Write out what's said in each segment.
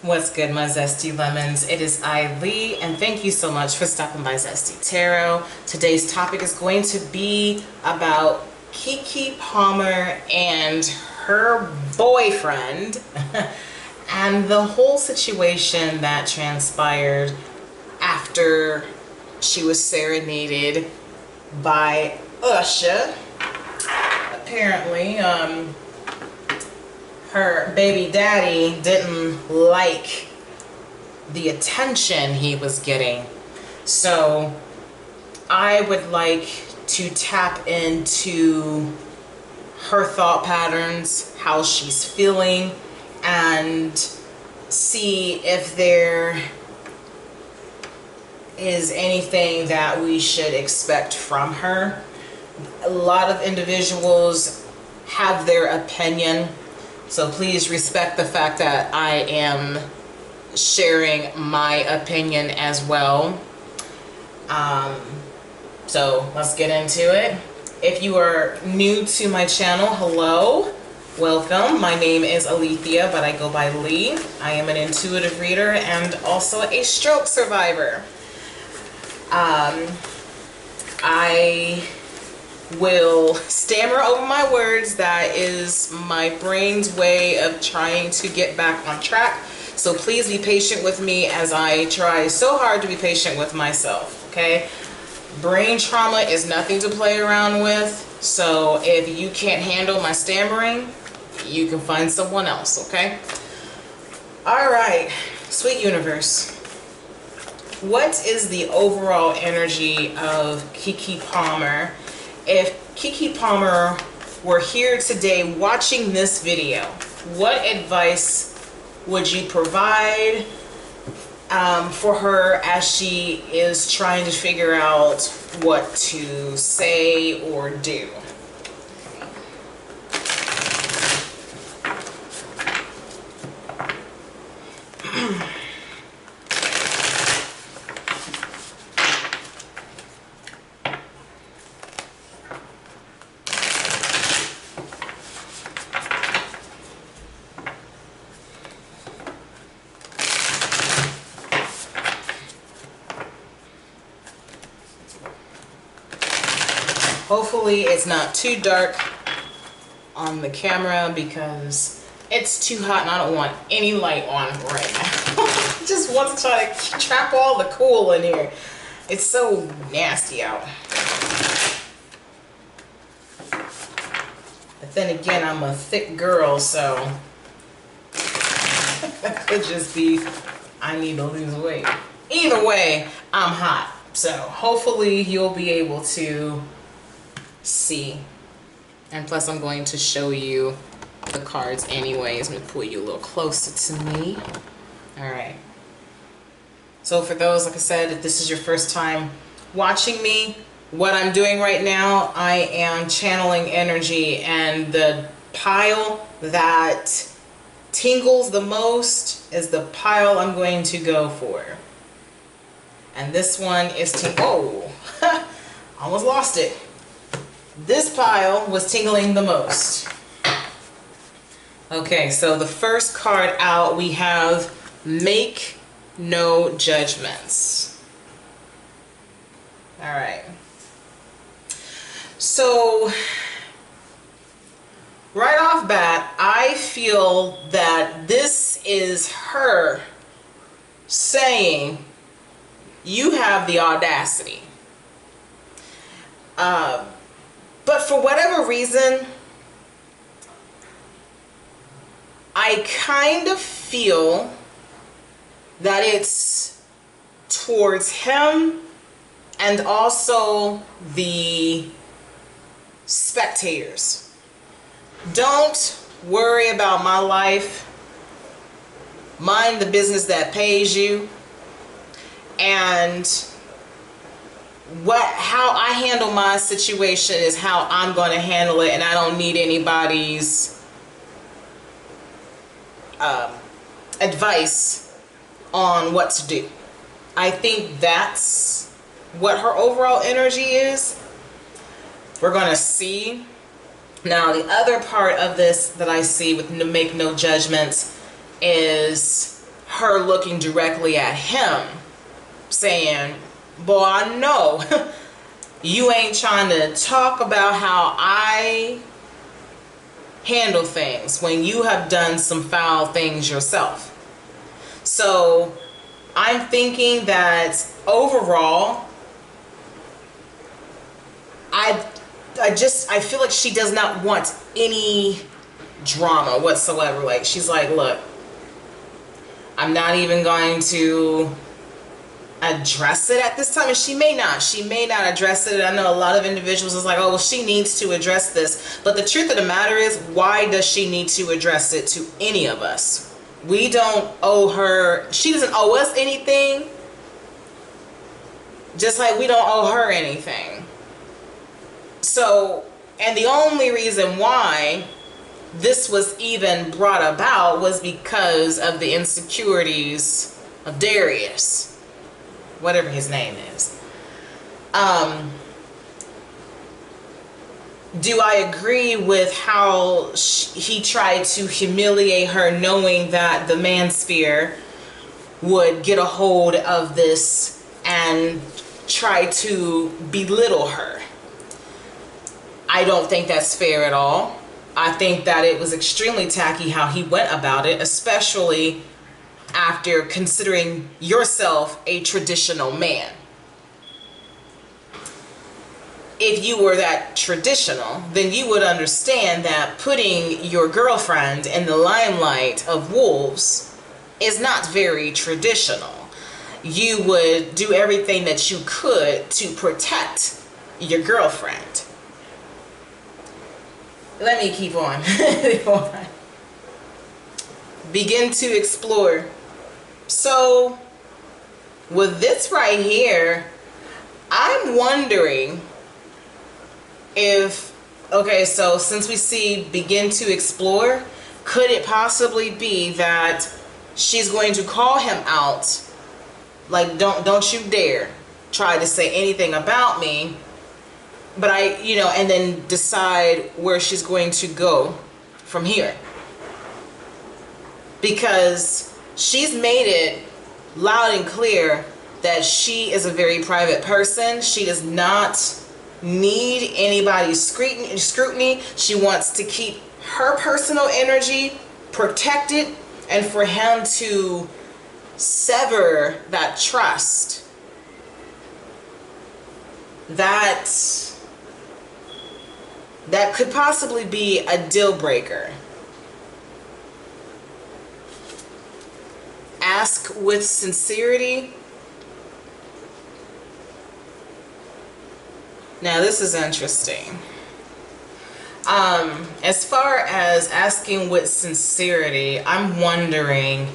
What's good, my zesty lemons? It is I, Lee, and thank you so much for stopping by Zesty Tarot. Today's topic is going to be about KeKe Palmer and her boyfriend and the whole situation that transpired after she was serenaded by Usher. Apparently, her baby daddy didn't like the attention he was getting. So I would like to tap into her thought patterns, how she's feeling, and see if there is anything that we should expect from her. A lot of individuals have their opinion, so please respect the fact that I am sharing my opinion as well. So let's get into it. If you are new to my channel, hello, welcome. My name is Alethea, but I go by Lee. I am an intuitive reader and also a stroke survivor. I will stammer over my words. That is my brain's way of trying to get back on track. So please be patient with me as I try so hard to be patient with myself, okay? Brain trauma is nothing to play around with. So if you can't handle my stammering, you can find someone else, okay? All right, sweet universe. What is the overall energy of KeKe Palmer? If KeKe Palmer were here today watching this video, what advice would you provide for her as she is trying to figure out what to say or do? Hopefully it's not too dark on the camera because it's too hot and I don't want any light on right now. I just want to try to trap all the cool in here. It's so nasty out. But then again, I'm a thick girl, so that could just be I need to lose weight. Either way, I'm hot. So hopefully you'll be able to see. And plus I'm going to show you the cards anyways. Let me pull you a little closer to me. Alright. So for those, like I said, if this is your first time watching me, what I'm doing right now, I am channeling energy, and the pile that tingles the most is the pile I'm going to go for. And this one is oh, almost lost it. This pile was tingling the most. Okay, so the first card out, we have Make No Judgments. All right. So, right off bat, I feel that this is her saying, you have the audacity. But for whatever reason, I kind of feel that it's towards him and also the spectators. Don't worry about my life. Mind the business that pays you. And how I handle my situation is how I'm going to handle it, and I don't need anybody's advice on what to do. I think that's what her overall energy is. We're going to see. Now, the other part of this that I see with Make No Judgments is her looking directly at him saying, boy, I know you ain't trying to talk about how I handle things when you have done some foul things yourself. So I'm thinking that overall, I feel like she does not want any drama whatsoever. Like, she's like, look, I'm not even going to address it at this time. And she may not address it. I know a lot of individuals is like, oh, well, she needs to address this. But the truth of the matter is, why does she need to address it to any of us? We don't owe her, she doesn't owe us anything, just like we don't owe her anything. So, and the only reason why this was even brought about was because of the insecurities of Darius, whatever his name is. Do I agree with how he tried to humiliate her, knowing that the manosphere would get a hold of this and try to belittle her? I don't think that's fair at all. I think that it was extremely tacky how he went about it, especially after considering yourself a traditional man. If you were that traditional, then you would understand that putting your girlfriend in the limelight of wolves is not very traditional. You would do everything that you could to protect your girlfriend. Let me keep on. Begin to explore. So with this right here, I'm wondering if, okay, so since we see begin to explore, could it possibly be that she's going to call him out, like, don't you dare try to say anything about me, but and then decide where she's going to go from here? Because she's made it loud and clear that she is a very private person. She does not need anybody's scrutiny. She wants to keep her personal energy protected, and for him to sever that trust, that could possibly be a deal breaker. Ask with sincerity. Now this is interesting. As far as asking with sincerity, I'm wondering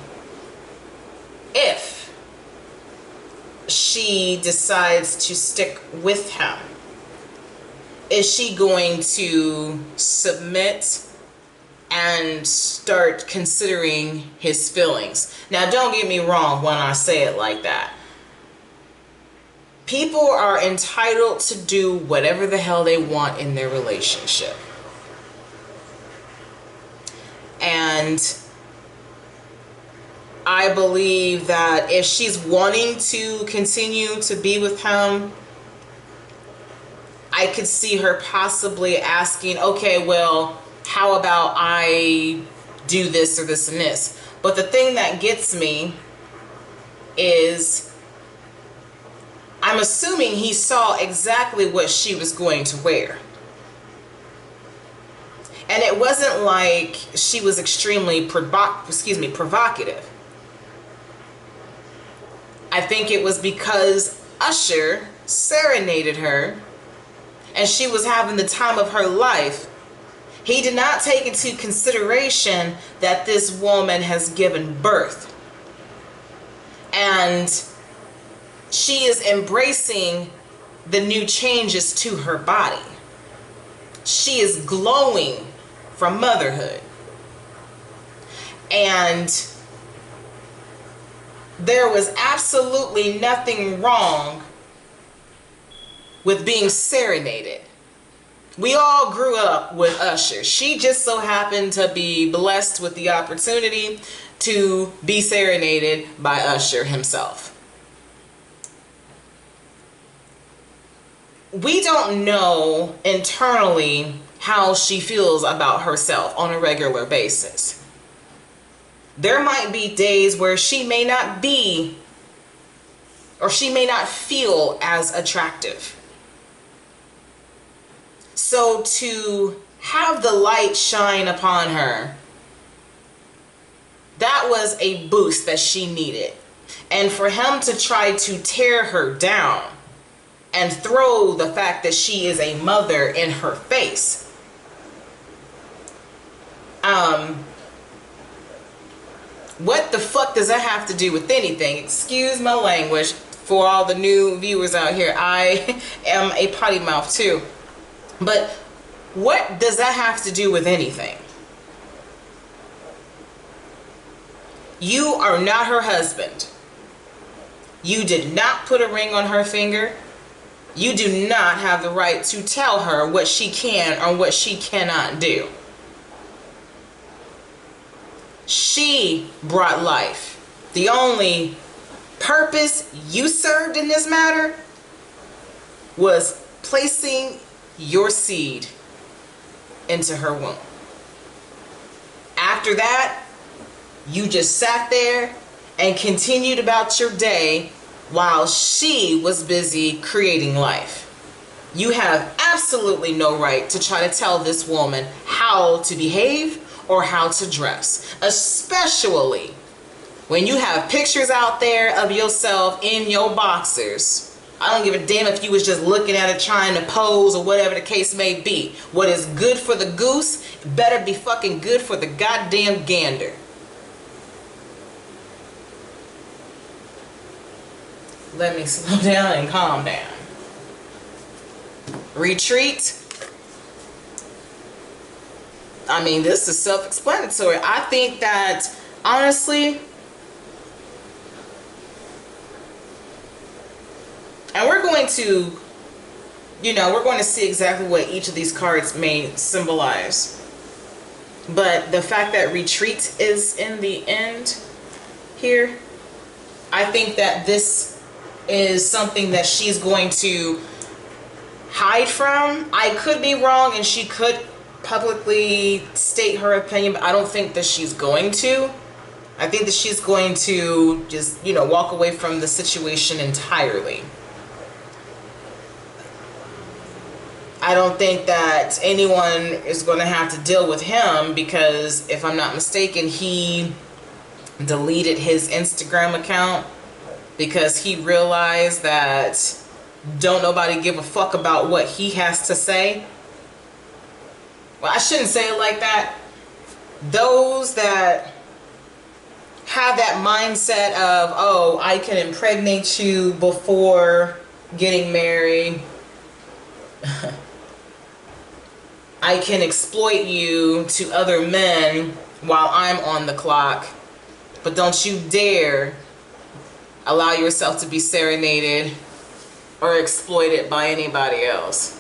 if she decides to stick with him. Is she going to submit and start considering his feelings? Now, don't get me wrong when I say it like that. People are entitled to do whatever the hell they want in their relationship. And I believe that if she's wanting to continue to be with him, I could see her possibly asking, okay, well, how about I do this or this and this? But the thing that gets me is, I'm assuming he saw exactly what she was going to wear. And it wasn't like she was extremely provocative. I think it was because Usher serenaded her and she was having the time of her life. He did not take into consideration that this woman has given birth. And she is embracing the new changes to her body. She is glowing from motherhood. And there was absolutely nothing wrong with being serenaded. We all grew up with Usher. She just so happened to be blessed with the opportunity to be serenaded by Usher himself. We don't know internally how she feels about herself on a regular basis. There might be days where she may not be, or she may not feel as attractive. So to have the light shine upon her, that was a boost that she needed. And for him to try to tear her down and throw the fact that she is a mother in her face, what the fuck does that have to do with anything? Excuse my language for all the new viewers out here. I am a potty mouth too. But what does that have to do with anything? You are not her husband. You did not put a ring on her finger. You do not have the right to tell her what she can or what she cannot do. She brought life. The only purpose you served in this matter was placing your seed into her womb. After that, you just sat there and continued about your day while she was busy creating life. You have absolutely no right to try to tell this woman how to behave or how to dress, especially when you have pictures out there of yourself in your boxers. I don't give a damn if you was just looking at it trying to pose or whatever the case may be. What is good for the goose better be fucking good for the goddamn gander. Let me slow down and calm down. Retreat. I mean, this is self-explanatory. I think that, honestly, and we're going to, we're going to see exactly what each of these cards may symbolize. But the fact that retreat is in the end here, I think that this is something that she's going to hide from. I could be wrong, and she could publicly state her opinion, but I don't think that she's going to. I think that she's going to just, walk away from the situation entirely. I don't think that anyone is going to have to deal with him because, if I'm not mistaken, he deleted his Instagram account because he realized that don't nobody give a fuck about what he has to say. Well, I shouldn't say it like that. Those that have that mindset of, oh, I can impregnate you before getting married. I can exploit you to other men while I'm on the clock. But don't you dare allow yourself to be serenaded or exploited by anybody else.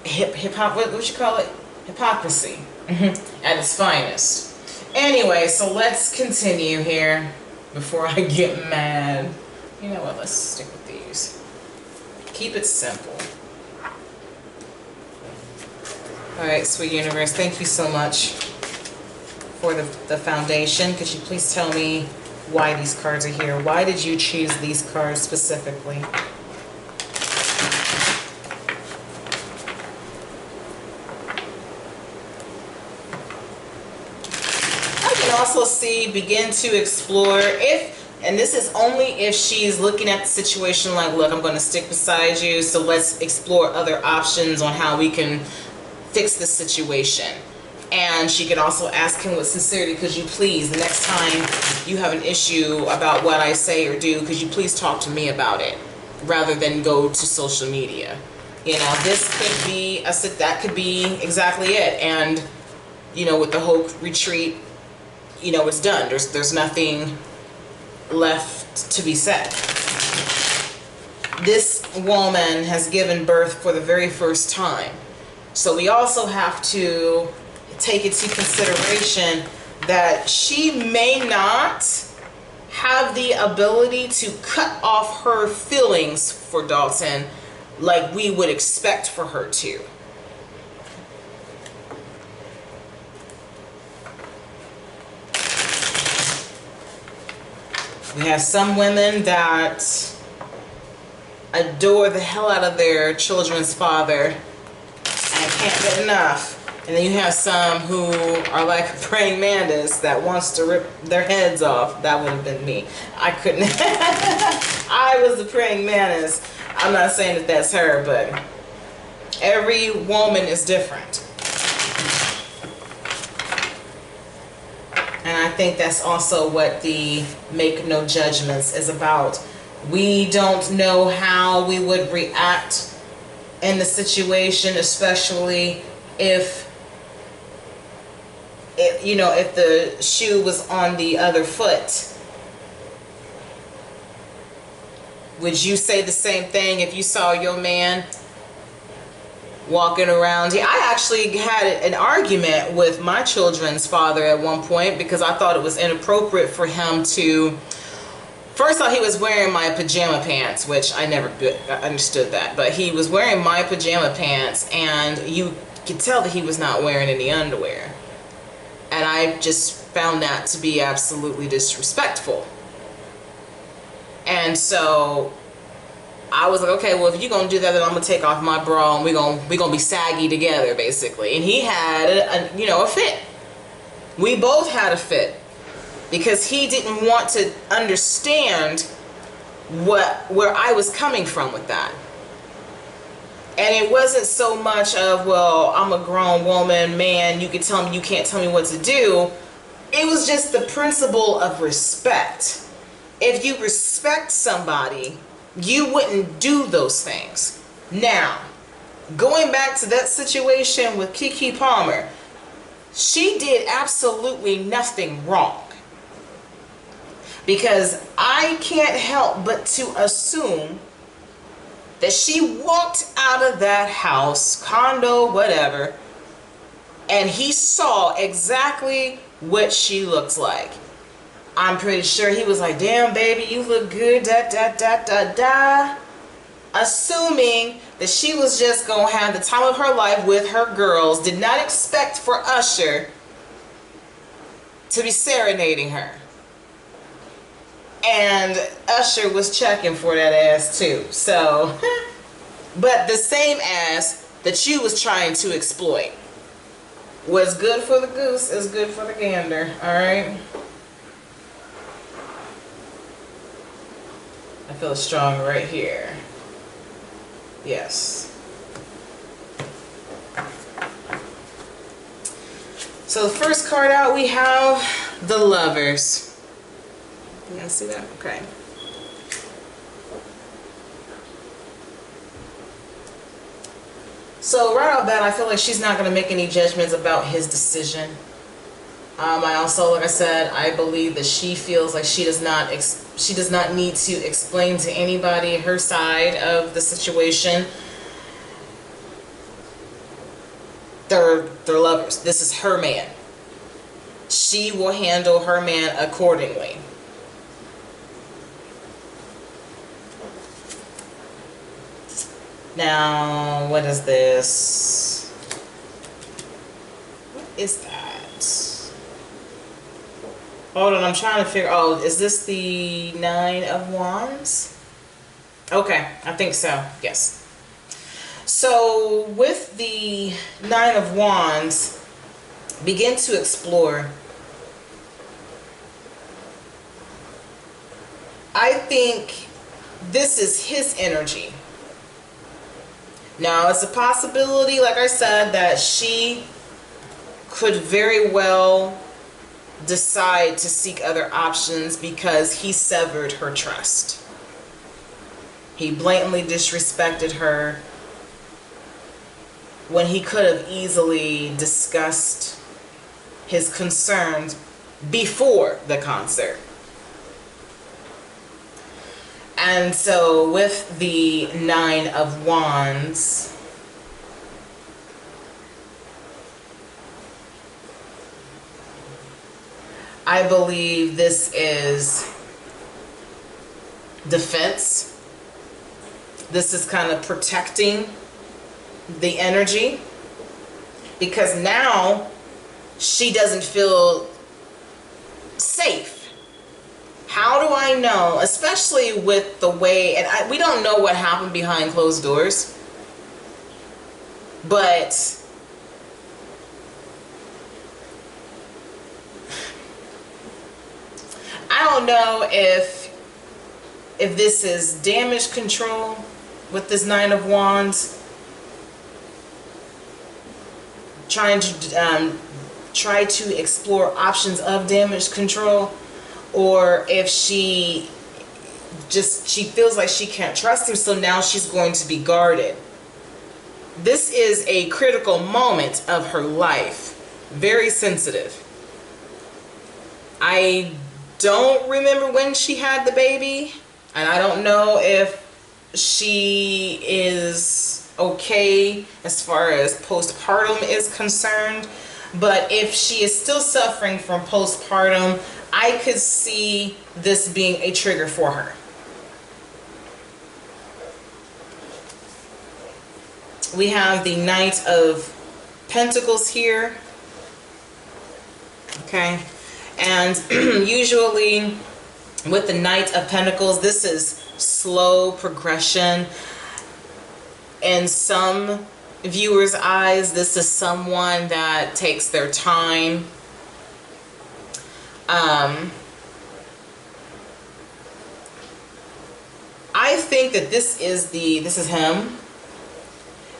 What you call it? Hypocrisy at its finest. Anyway, so let's continue here before I get mad. You know what? Let's stick with these. Keep it simple. Alright, sweet universe, thank you so much for the foundation. Could you please tell me why these cards are here? Why did you choose these cards specifically? Also see, begin to explore if, and this is only if she's looking at the situation like, look, I'm going to stick beside you, so let's explore other options on how we can fix this situation. And she could also ask him with sincerity, could you please, the next time you have an issue about what I say or do, could you please talk to me about it rather than go to social media. This could be that could be exactly it. And with the whole retreat, it's done. There's nothing left to be said. This woman has given birth for the very first time. So we also have to take into consideration that she may not have the ability to cut off her feelings for Dalton like we would expect for her to. We have some women that adore the hell out of their children's father and can't get enough. And then you have some who are like praying mantis that wants to rip their heads off. That would have been me. I couldn't. I was the praying mantis. I'm not saying that that's her, but every woman is different. And I think that's also what the Make No Judgments is about. We don't know how we would react in the situation, especially if the shoe was on the other foot. Would you say the same thing if you saw your man walking around? I actually had an argument with my children's father at one point because I thought it was inappropriate for him to... First off, he was wearing my pajama pants, which I never understood that. But he was wearing my pajama pants, and you could tell that he was not wearing any underwear. And I just found that to be absolutely disrespectful. And so I was like, okay, well, if you're going to do that, then I'm going to take off my bra and we're going to be saggy together, basically. And he had, a fit. We both had a fit because he didn't want to understand where I was coming from with that. And it wasn't so much of, well, I'm a grown woman, man, you can tell me, you can't tell me what to do. It was just the principle of respect. If you respect somebody, you wouldn't do those things. Now, going back to that situation with KeKe Palmer, she did absolutely nothing wrong. Because I can't help but to assume that she walked out of that house, condo, whatever, and he saw exactly what she looked like. I'm pretty sure he was like, damn, baby, you look good, da, da, da, da, da. Assuming that she was just going to have the time of her life with her girls, did not expect for Usher to be serenading her. And Usher was checking for that ass too. So, but the same ass that you was trying to exploit. What's good for the goose is good for the gander, alright? I feel strong right here. Yes. So the first card out, we have the Lovers. You guys see that? Okay. So right off that, I feel like she's not going to make any judgments about his decision. I also, like I said, I believe that she feels like she does not need to explain to anybody her side of the situation. They're lovers. This is her man. She will handle her man accordingly. Now, what is this? What is that? Hold on, I'm trying to figure. Oh, is this the Nine of Wands? Okay, I think so. Yes. So, with the Nine of Wands, begin to explore. I think this is his energy. Now, it's a possibility, like I said, that she could very well decide to seek other options because he severed her trust. He blatantly disrespected her when he could have easily discussed his concerns before the concert. And so with the Nine of Wands, I believe this is defense. This is kind of protecting the energy, because now she doesn't feel safe. How do I know? Especially with the way, and we don't know what happened behind closed doors, but I don't know if this is damage control with this Nine of Wands, trying to try to explore options of damage control, or if she feels like she can't trust him, so now she's going to be guarded. This is a critical moment of her life, very sensitive. I don't remember when she had the baby, and I don't know if she is okay as far as postpartum is concerned, but if she is still suffering from postpartum, I could see this being a trigger for her. We have the Knight of Pentacles here. Okay, and usually with the Knight of Pentacles, this is slow progression. In some viewers' eyes, this is someone that takes their time. I think that this is him,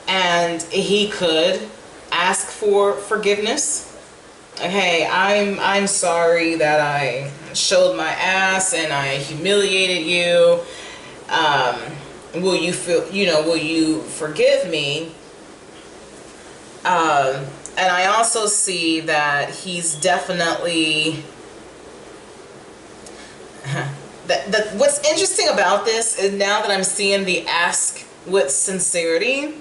and he could ask for forgiveness. Hey, I'm sorry that I showed my ass and I humiliated you. Will you forgive me? And I also see that he's definitely what's interesting about this is, now that I'm seeing the ask with sincerity.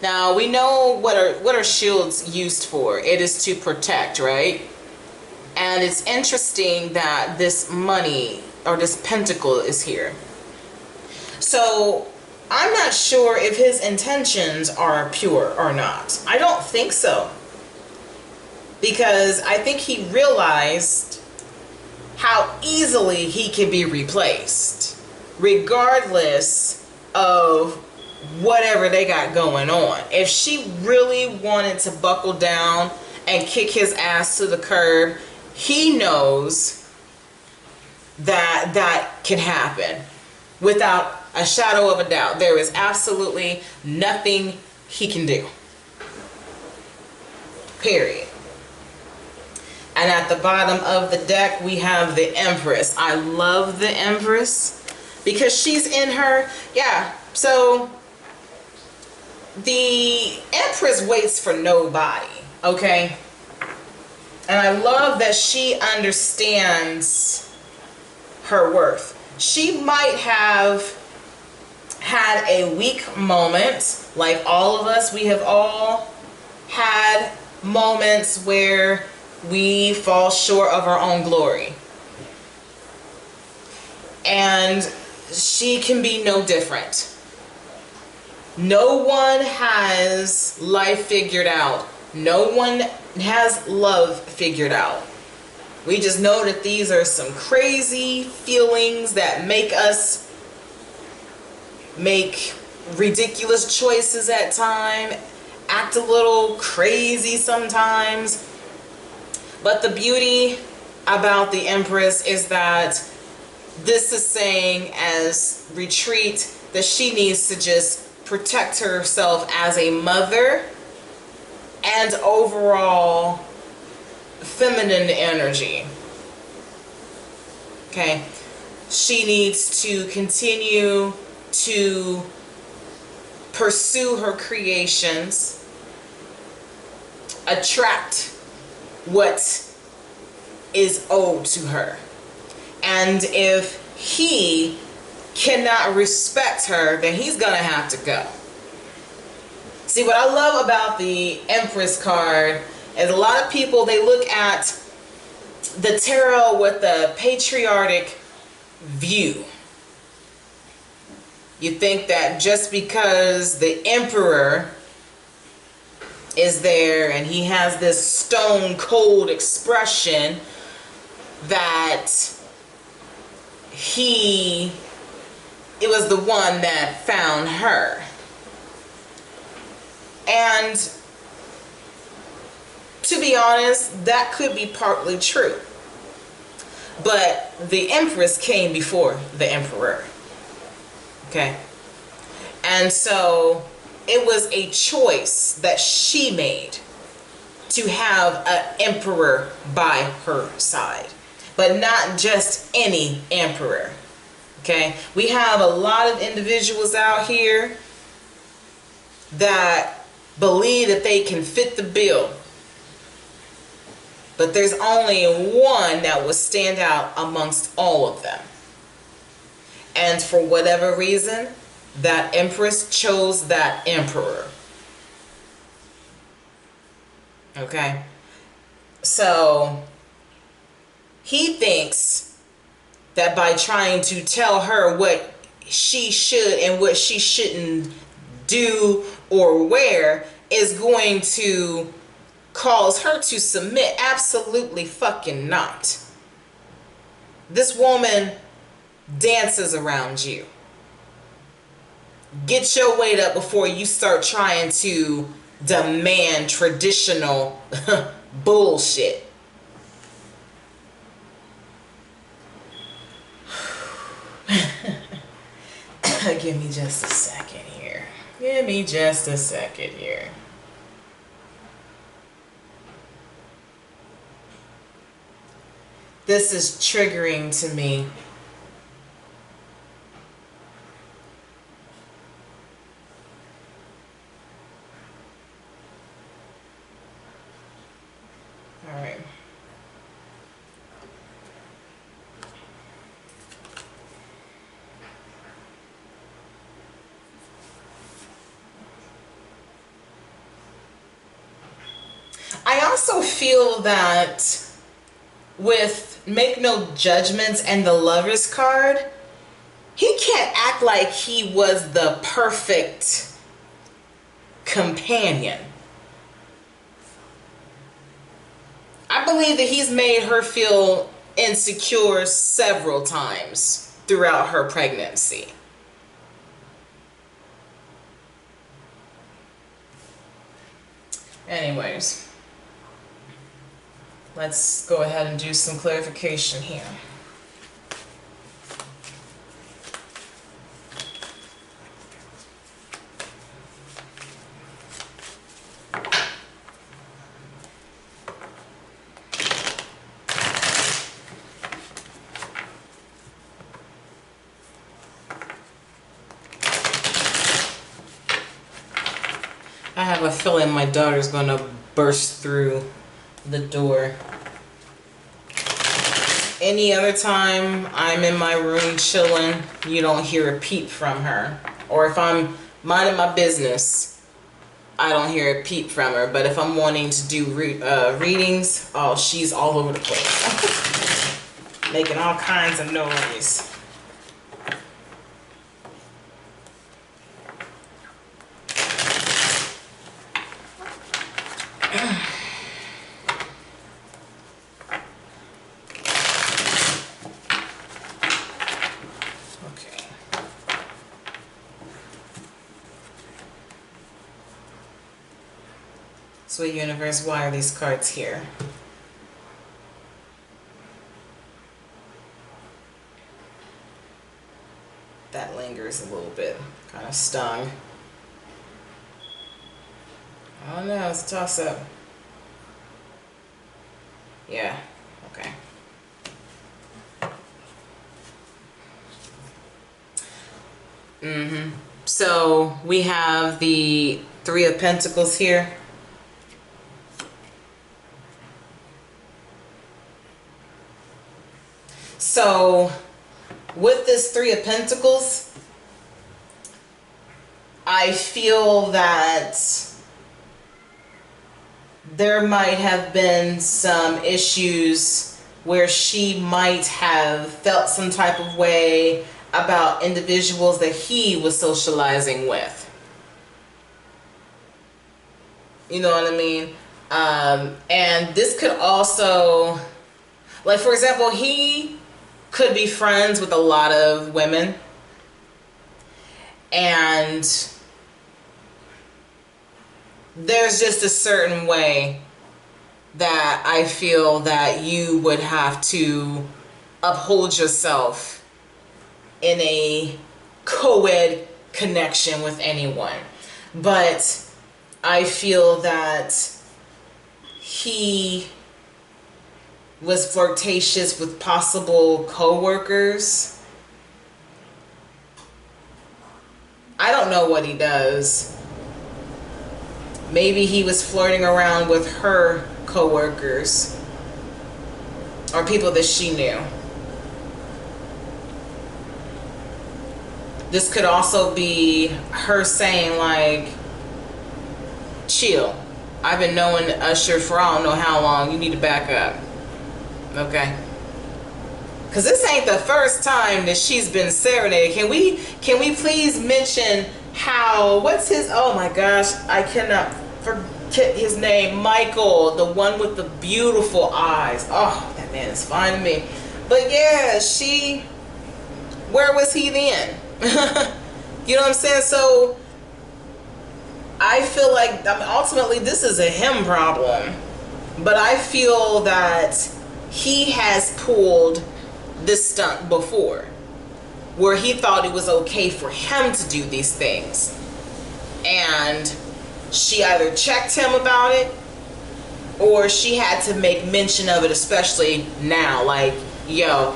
Now we know what are shields used for. It is to protect, right? And it's interesting that this money or this pentacle is here. So I'm not sure if his intentions are pure or not. I don't think so, because I think he realized how easily he can be replaced, regardless of whatever they got going on. If she really wanted to buckle down and kick his ass to the curb, he knows that that can happen without a shadow of a doubt. There is absolutely nothing he can do. Period. And at the bottom of the deck, we have the Empress. I love the Empress because she's in her, so the Empress waits for nobody, okay? And I love that she understands her worth. She might have had a weak moment, like all of us. We have all had moments where we fall short of our own glory. And she can be no different. No one has life figured out. No one has love figured out. We just know that these are some crazy feelings that make us make ridiculous choices at times, act a little crazy sometimes. But the beauty about the Empress is that this is saying as retreat that she needs to just protect herself as a mother and overall feminine energy. Okay, she needs to continue to pursue her creations, attract what is owed to her. And if he cannot respect her, then he's gonna have to go. See, what I love about the Empress card is a lot of people, they look at the tarot with the patriotic view. You think that just because the emperor is there and he has this stone cold expression that it was the one that found her. And to be honest, that could be partly true. But the empress came before the emperor. Okay? And so it was a choice that she made to have an emperor by her side. But not just any emperor. Okay? We have a lot of individuals out here that believe that they can fit the bill. But there's only one that will stand out amongst all of them. And for whatever reason, that empress chose that emperor. Okay? So he thinks that by trying to tell her what she should and what she shouldn't do or wear is going to cause her to submit. Absolutely fucking not. This woman dances around you. Get your weight up before you start trying to demand traditional bullshit. Give me just a second here. Give me just a second here. This is triggering to me. All right. I also feel that with Make No Judgments and the Lover's card, he can't act like he was the perfect companion. I believe that he's made her feel insecure several times throughout her pregnancy. Anyways. Let's go ahead and do some clarification here. I have a feeling my daughter's going to burst through the door. Any other time I'm in my room chilling, you don't hear a peep from her. Or if I'm minding my business, I don't hear a peep from her. But if I'm wanting to do readings, oh, she's all over the place. Making all kinds of noise. Sweet universe, why are these cards here? That lingers a little bit. Kind of stung. I don't know, it's a toss-up. Yeah, okay. So we have the Three of Pentacles here. So with this Three of Pentacles, I feel that there might have been some issues where she might have felt some type of way about individuals that he was socializing with. You know what I mean? And this could also, like, for example, he could be friends with a lot of women, and there's just a certain way that I feel that you would have to uphold yourself in a co-ed connection with anyone. But I feel that he was flirtatious with possible co-workers. I don't know what he does. Maybe he was flirting around with her co-workers or people that she knew. This could also be her saying, like, chill. I've been knowing Usher for I don't know how long. You need to back up. Okay? Because this ain't the first time that she's been serenaded. Can we please mention how, what's his, oh my gosh, I cannot forget his name, Michael, the one with the beautiful eyes. Oh, that man is fine to me. But yeah, where was he then? You know what I'm saying? So I feel like, I mean, ultimately this is a him problem, but I feel that he has pulled this stunt before, where he thought it was okay for him to do these things, and she either checked him about it or she had to make mention of it, especially now, like, yo,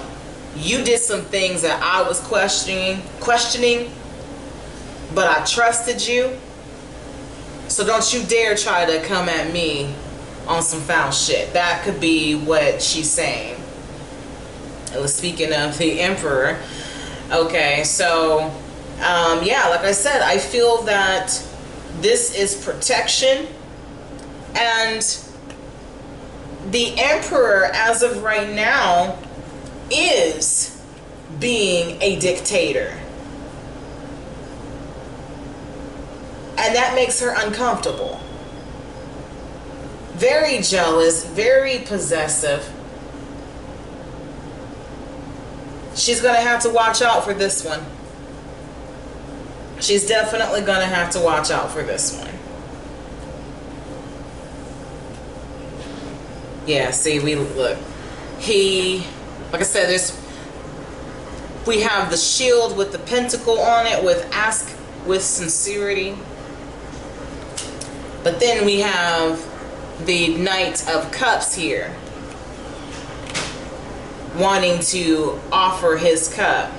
you did some things that I was questioning, but I trusted you, so don't you dare try to come at me on some foul shit. That could be what she's saying. Speaking of the emperor, okay, so yeah, like I said, I feel that this is protection, and the emperor as of right now is being a dictator, and that makes her uncomfortable, very jealous, very possessive. She's gonna have to watch out for this one. She's definitely gonna have to watch out for this one. Yeah, see, look, like I said, we have the shield with the pentacle on it with ask with sincerity, but then we have the Knight of Cups here, wanting to offer his cup.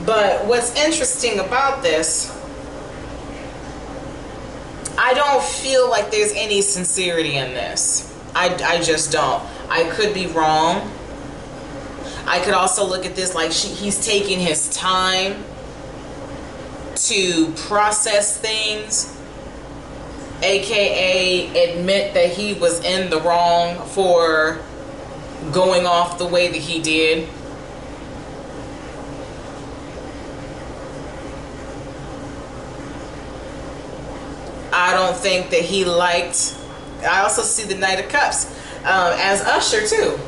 But what's interesting about this, I don't feel like there's any sincerity in this. I just don't. I could be wrong. I could also look at this like he's taking his time to process things, aka admit that he was in the wrong for going off the way that he did. I don't think that he liked, I also see the Knight of Cups as Usher too.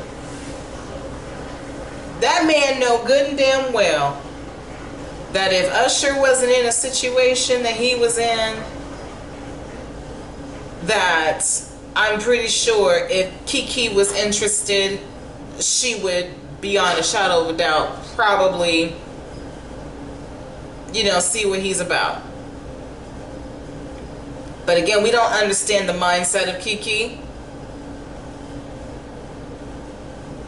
That man know good and damn well that if Usher wasn't in a situation that he was in, that I'm pretty sure if KeKe was interested, she would, beyond a shadow of a doubt, probably, you know, see what he's about. But again, we don't understand the mindset of KeKe.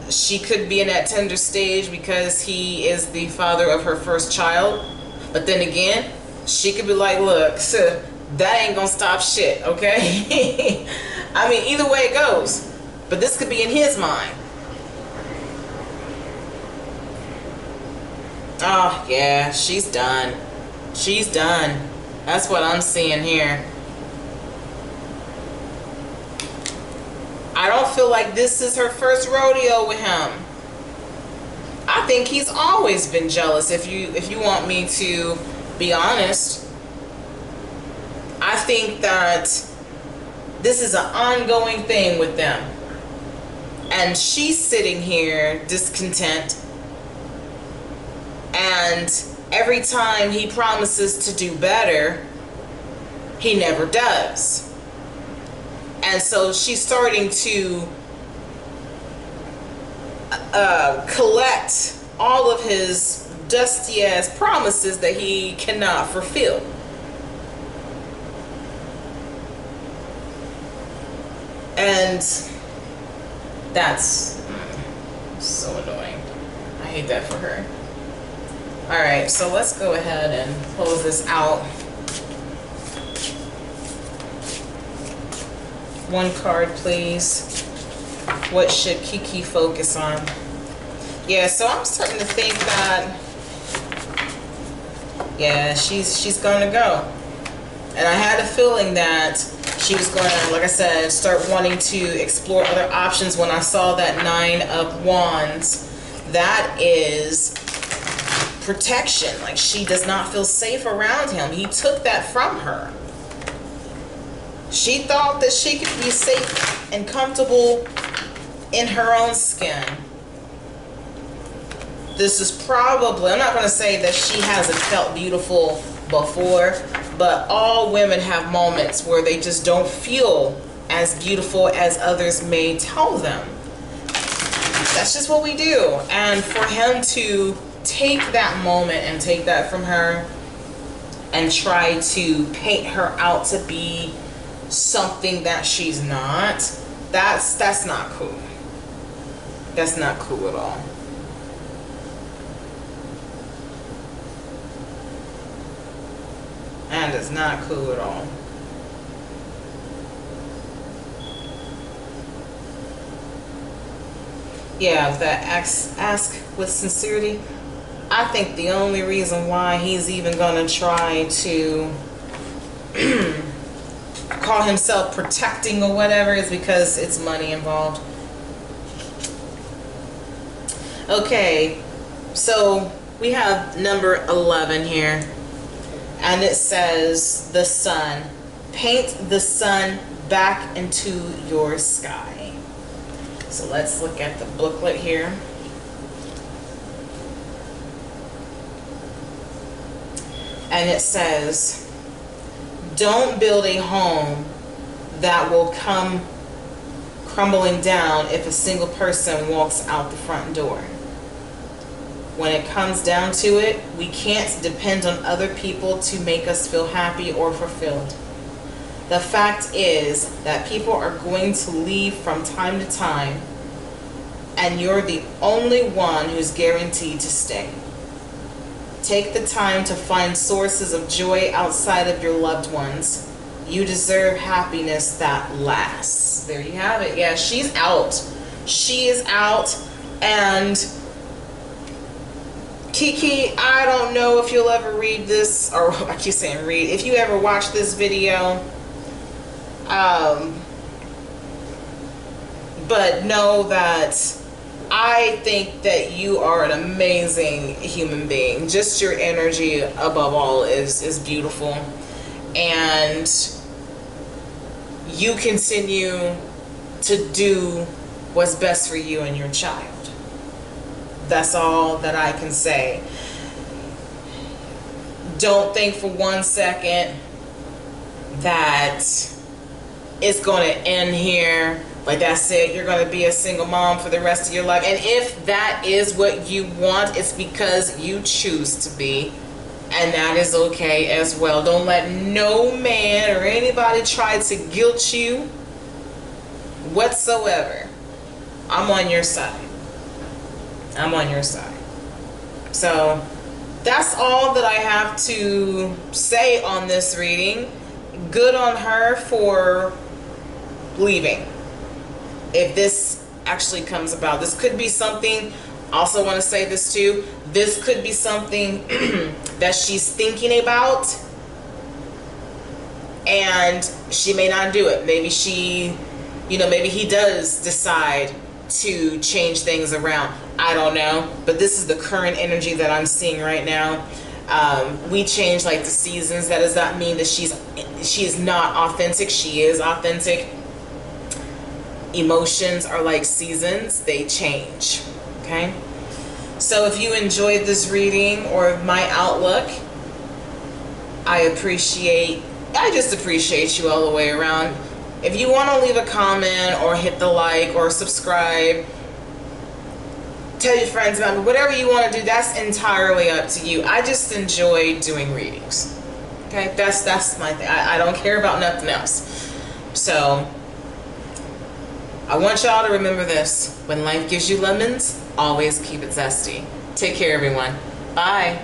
She could be in that tender stage because he is the father of her first child. But then again, she could be like, look, that ain't gonna stop shit, okay? I mean, either way it goes. But this could be in his mind. Oh, yeah, she's done. She's done. That's what I'm seeing here. I don't feel like this is her first rodeo with him. I think he's always been jealous. If you want me to be honest, I think that this is an ongoing thing with them. And she's sitting here discontent. And every time he promises to do better, he never does. And so she's starting to collect all of his dusty ass promises that he cannot fulfill. And that's so annoying. I hate that for her. Alright, so let's go ahead and close this out. One card, please. What should KeKe focus on? Yeah, so I'm starting to think that, yeah, she's gonna go. And I had a feeling that she was going to, like I said, start wanting to explore other options when I saw that 9 of Wands. That is protection. Like, she does not feel safe around him. He took that from her. She thought that she could be safe and comfortable in her own skin. This is probably, I'm not going to say that she hasn't felt beautiful before, but all women have moments where they just don't feel as beautiful as others may tell them. That's just what we do. And for him to take that moment and take that from her and try to paint her out to be something that she's not, that's not cool. That's not cool at all. And it's not cool at all. Yeah, that ask with sincerity. I think the only reason why he's even gonna try to call himself protecting or whatever is because it's money involved. Okay, so we have number 11 here, and it says the sun. Paint the sun back into your sky. So let's look at the booklet here. And it says, don't build a home that will come crumbling down if a single person walks out the front door. When it comes down to it, we can't depend on other people to make us feel happy or fulfilled. The fact is that people are going to leave from time to time, and you're the only one who's guaranteed to stay. Take the time to find sources of joy outside of your loved ones. You deserve happiness that lasts. There you have it. Yeah, she's out. She is out. And KeKe, I don't know if you'll ever read this, or I keep saying read, if you ever watch this video, but know that I think that you are an amazing human being. Just your energy above all is beautiful, and you continue to do what's best for you and your child. That's all that I can say. Don't think for 1 second that it's going to end here. Like that's it, you're going to be a single mom for the rest of your life. And if that is what you want, it's because you choose to be. And that is okay as well. Don't let no man or anybody try to guilt you whatsoever. I'm on your side. I'm on your side. So that's all that I have to say on this reading. Good on her for leaving. If this actually comes about, this could be something, also want to say this too, this could be something that she's thinking about and she may not do it. Maybe she You know, maybe he does decide to change things around. I don't know, but this is the current energy that I'm seeing right now. We change like the seasons. That does not mean that she is not authentic. She is authentic. Emotions are like seasons, they change. Okay, so if you enjoyed this reading or my outlook, I just appreciate you all the way around. If you want to leave a comment or hit the like or subscribe, tell your friends about me, whatever you want to do, that's entirely up to you. I just enjoy doing readings. Okay, that's my thing. I don't care about nothing else. So I want y'all to remember this: when life gives you lemons, always keep it zesty. Take care, everyone. Bye.